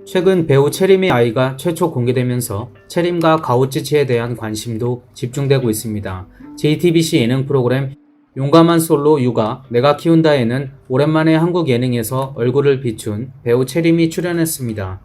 최근 배우 채림의 아이가 최초 공개되면서 채림과 가오찌치에 대한 관심도 집중되고 있습니다. JTBC 예능 프로그램 용감한 솔로 육아 내가 키운다에는 오랜만에 한국 예능에서 얼굴을 비춘 배우 채림이 출연했습니다.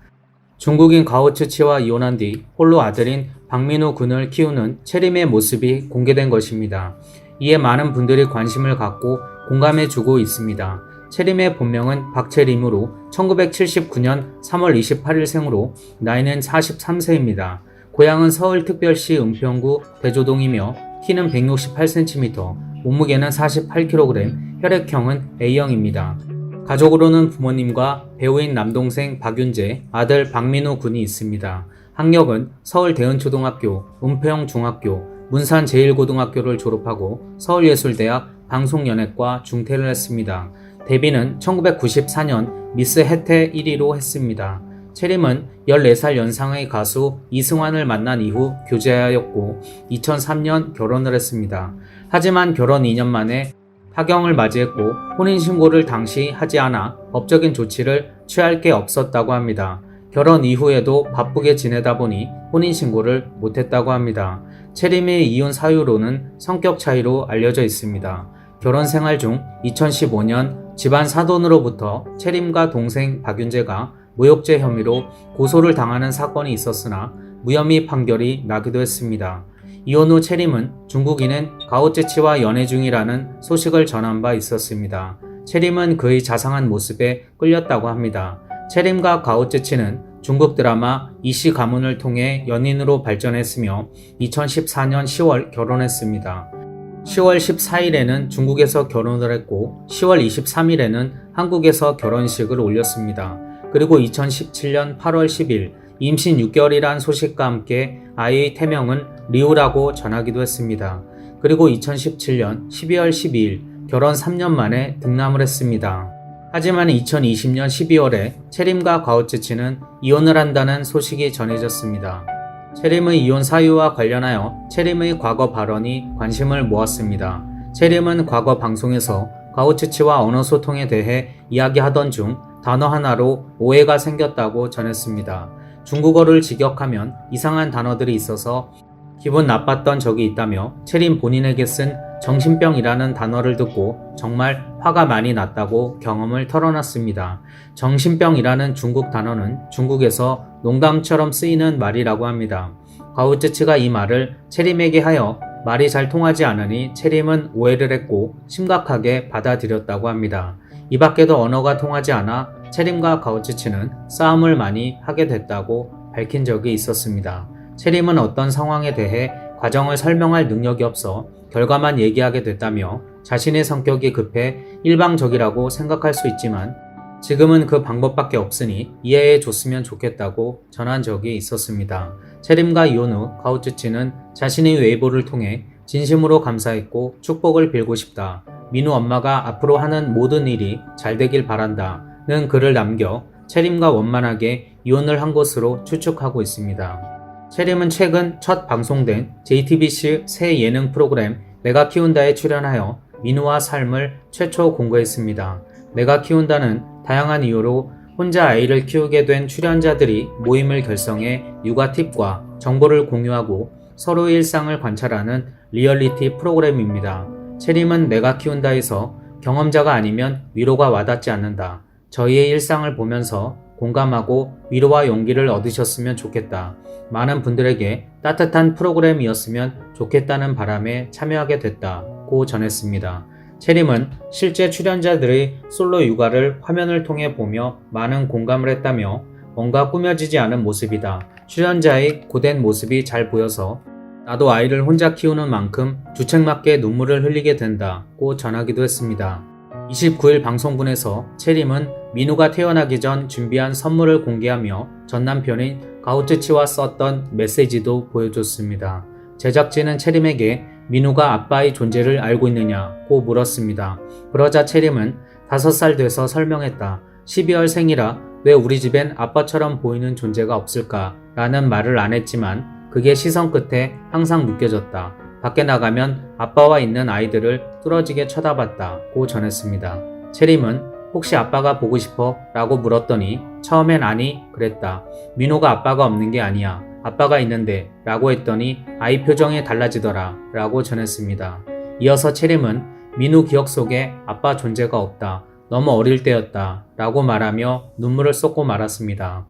중국인 가오츠치와 이혼한 뒤 홀로 아들인 박민호 군을 키우는 채림의 모습이 공개된 것입니다. 이에 많은 분들이 관심을 갖고 공감해주고 있습니다. 채림의 본명은 박채림으로 1979년 3월 28일 생으로 나이는 43세입니다. 고향은 서울특별시 은평구 대조동이며 키는 168cm, 몸무게는 48kg, 혈액형은 A형입니다. 가족으로는 부모님과 배우인 남동생 박윤재, 아들 박민호 군이 있습니다. 학력은 서울 대은초등학교, 은평중학교, 문산제일고등학교를 졸업하고 서울예술대학 방송연예과 중퇴를 했습니다. 데뷔는 1994년 미스 혜태 1위로 했습니다. 채림은 14살 연상의 가수 이승환을 만난 이후 교제하였고 2003년 결혼을 했습니다. 하지만 결혼 2년 만에 파경을 맞이했고 혼인신고를 당시 하지 않아 법적인 조치를 취할 게 없었다고 합니다. 결혼 이후에도 바쁘게 지내다 보니 혼인신고를 못했다고 합니다. 채림의 이혼 사유로는 성격 차이로 알려져 있습니다. 결혼 생활 중 2015년 집안 사돈으로부터 채림과 동생 박윤재가 모욕죄 혐의로 고소를 당하는 사건이 있었으나 무혐의 판결이 나기도 했습니다. 이혼 후 채림은 중국인인 가오찌치와 연애 중이라는 소식을 전한 바 있었습니다. 채림은 그의 자상한 모습에 끌렸다고 합니다. 채림과 가오찌치는 중국 드라마 이씨 가문을 통해 연인으로 발전했으며 2014년 10월 결혼했습니다. 10월 14일에는 중국에서 결혼을 했고 10월 23일에는 한국에서 결혼식을 올렸습니다. 그리고 2017년 8월 10일 임신 6개월이란 소식과 함께 아이의 태명은 리우라고 전하기도 했습니다. 그리고 2017년 12월 12일 결혼 3년 만에 등남을 했습니다. 하지만 2020년 12월에 채림과 가오찌치는 이혼을 한다는 소식이 전해졌습니다. 채림의 이혼 사유와 관련하여 채림의 과거 발언이 관심을 모았습니다. 채림은 과거 방송에서 가오찌치와 언어 소통에 대해 이야기하던 중 단어 하나로 오해가 생겼다고 전했습니다. 중국어를 직역하면 이상한 단어들이 있어서 기분 나빴던 적이 있다며 채림 본인에게 쓴 정신병이라는 단어를 듣고 정말 화가 많이 났다고 경험을 털어놨습니다. 정신병이라는 중국 단어는 중국에서 농담처럼 쓰이는 말이라고 합니다. 가오찌치가 이 말을 채림에게 하여 말이 잘 통하지 않으니 채림은 오해를 했고 심각하게 받아들였다고 합니다. 이 밖에도 언어가 통하지 않아 채림과 가오찌치는 싸움을 많이 하게 됐다고 밝힌 적이 있었습니다. 채림은 어떤 상황에 대해 과정을 설명할 능력이 없어 결과만 얘기하게 됐다며 자신의 성격이 급해 일방적이라고 생각할 수 있지만 지금은 그 방법밖에 없으니 이해해 줬으면 좋겠다고 전한 적이 있었습니다. 채림과 이혼 후 가오찌치는 자신의 웨이보를 통해 진심으로 감사했고 축복을 빌고 싶다. 민우 엄마가 앞으로 하는 모든 일이 잘 되길 바란다. 는 글을 남겨 채림과 원만하게 이혼을 한 것으로 추측하고 있습니다. 채림은 최근 첫 방송된 JTBC 새 예능 프로그램 내가 키운다에 출연하여 민우와 삶을 최초 공개했습니다. 내가 키운다는 다양한 이유로 혼자 아이를 키우게 된 출연자들이 모임을 결성해 육아 팁과 정보를 공유하고 서로의 일상을 관찰하는 리얼리티 프로그램입니다. 채림은 내가 키운다에서 경험자가 아니면 위로가 와닿지 않는다. 저희의 일상을 보면서 공감하고 위로와 용기를 얻으셨으면 좋겠다. 많은 분들에게 따뜻한 프로그램이었으면 좋겠다는 바람에 참여하게 됐다고 전했습니다. 채림은 실제 출연자들의 솔로 육아를 화면을 통해 보며 많은 공감을 했다며 뭔가 꾸며지지 않은 모습이다. 출연자의 고된 모습이 잘 보여서 나도 아이를 혼자 키우는 만큼 주책맞게 눈물을 흘리게 된다고 전하기도 했습니다. 29일 방송분에서 채림은 민우가 태어나기 전 준비한 선물을 공개하며 전 남편인 가오찌치와 썼던 메시지도 보여줬습니다. 제작진은 채림에게 민우가 아빠의 존재를 알고 있느냐고 물었습니다. 그러자 채림은 5살 돼서 설명했다. 12월 생이라 왜 우리 집엔 아빠처럼 보이는 존재가 없을까? 라는 말을 안 했지만 그게 시선 끝에 항상 느껴졌다. 밖에 나가면 아빠와 있는 아이들을 뚫어지게 쳐다봤다고 전했습니다. 채림은 혹시 아빠가 보고 싶어? 라고 물었더니 처음엔 아니 그랬다. 민호가 아빠가 없는 게 아니야. 아빠가 있는데 라고 했더니 아이 표정이 달라지더라 라고 전했습니다. 이어서 채림은 민우 기억 속에 아빠 존재가 없다. 너무 어릴 때였다 라고 말하며 눈물을 쏟고 말았습니다.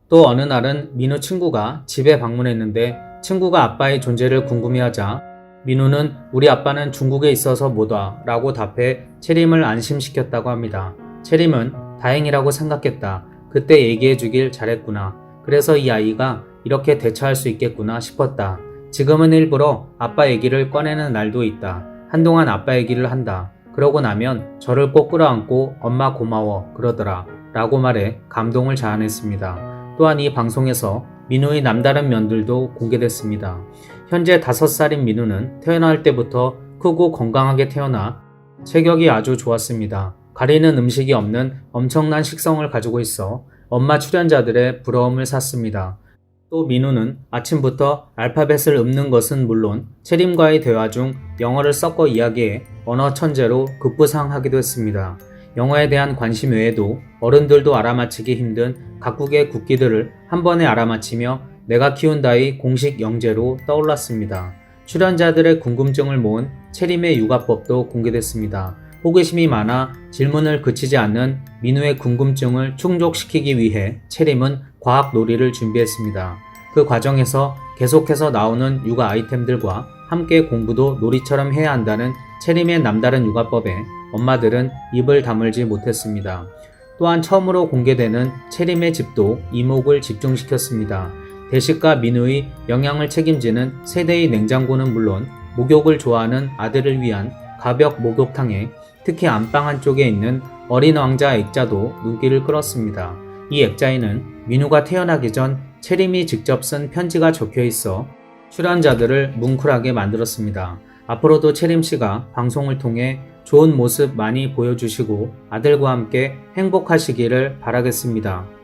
또 어느 날은 민우 친구가 집에 방문했는데 친구가 아빠의 존재를 궁금해하자 민우는 우리 아빠는 중국에 있어서 못 와 라고 답해 채림을 안심시켰다고 합니다. 채림은 다행이라고 생각했다. 그때 얘기해 주길 잘했구나. 그래서 이 아이가 이렇게 대처할 수 있겠구나 싶었다. 지금은 일부러 아빠 얘기를 꺼내는 날도 있다. 한동안 아빠 얘기를 한다. 그러고 나면 저를 꼭 끌어안고 엄마 고마워 그러더라 라고 말해 감동을 자아냈습니다. 또한 이 방송에서 민우의 남다른 면들도 공개됐습니다. 현재 5살인 민우는 태어날 때부터 크고 건강하게 태어나 체격이 아주 좋았습니다. 가리는 음식이 없는 엄청난 식성을 가지고 있어 엄마 출연자들의 부러움을 샀습니다. 또 민우는 아침부터 알파벳을 읊는 것은 물론 채림과의 대화 중 영어를 섞어 이야기해 언어 천재로 급부상하기도 했습니다. 영어에 대한 관심 외에도 어른들도 알아맞히기 힘든 각국의 국기들을 한 번에 알아맞히며 내가 키운다의 공식 영재로 떠올랐습니다. 출연자들의 궁금증을 모은 채림의 육아법도 공개됐습니다. 호기심이 많아 질문을 그치지 않는 민우의 궁금증을 충족시키기 위해 채림은 과학 놀이를 준비했습니다. 그 과정에서 계속해서 나오는 육아 아이템들과 함께 공부도 놀이처럼 해야 한다는 채림의 남다른 육아법에 엄마들은 입을 다물지 못했습니다. 또한 처음으로 공개되는 채림의 집도 이목을 집중시켰습니다. 대식가 민우의 영양을 책임지는 세대의 냉장고는 물론 목욕을 좋아하는 아들을 위한 가벽 목욕탕에 특히 안방 한쪽에 있는 어린 왕자 액자도 눈길을 끌었습니다. 이 액자에는 민우가 태어나기 전 채림이 직접 쓴 편지가 적혀 있어 출연자들을 뭉클하게 만들었습니다. 앞으로도 채림씨가 방송을 통해 좋은 모습 많이 보여주시고 아들과 함께 행복하시기를 바라겠습니다.